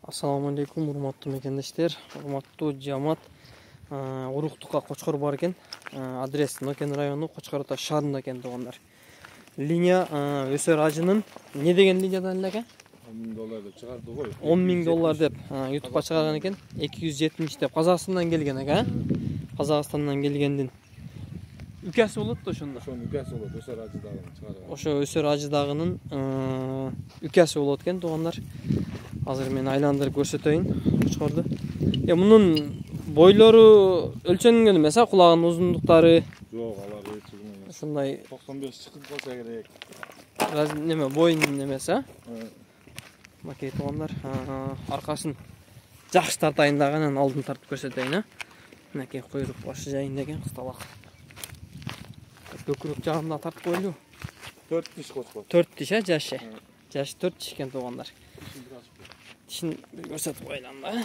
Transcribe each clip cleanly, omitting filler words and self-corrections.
Assalamu alaikum, урматтуу мекендештер, урматтуу жамаат. Уруктукка Кочкор бар экен. Адрес Нокен району, Кочкор Ата шаарында экен туугандар. Линия өсөр ажынын не деген линиядан элеке? $10,000 деп чыгарды ғой. $10,000 деп YouTubeга чыгарган экен. 270 деп Казакстандан келген экен. Казакстандан келгендин үкәсі болот да ошондо. Ошонун үкәсі болот, өсөр ажыдагын чыгарган. Ошо өсөр ажыдагынын үкәсі болот экен туугандар. Азыр мен айландырып көрсөтөйүн Кочкорду. Мунун бойлору өлчөнгөн эмес, кулагынын узундуктары. Жок, алар өлчөнгөн эмес. Ушундай 95 чыкып калса керек. Неме боюн эмес, Макей туугандар, аркасын жакшы тартайын даган, алдын тартып көрсөтөйүн, Мынакей куйрук башы жайында экен, кысталак. Көкүрөк жагында тартып койлу. 4 тиш Кочкор. 4 тиш, жашы. Жашы 4 тиш экен туугандар. Тишин көрсөтүп коелам да.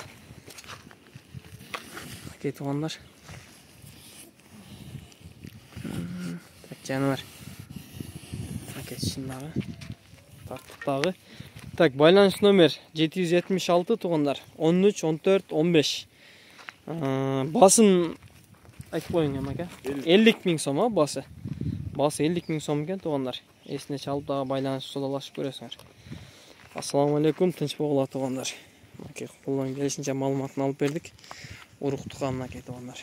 Макей туугандар. Так, жаныбар. Макей тишин дагы. Тарттык дагы. Так, байланыш номер 776 туугандар. 13 14 15. Басын айтып коюң эме, 50.000 сом, басы. Басы 50.000 сом экен туугандар. Эсине чалып дагы байланыш содалашып көрөсүңөр. Ассаламу алейкум, тынч болгула туугандар. Макей колдон келишинче маалыматын алып бердик. Уруктукка Макей туугандар.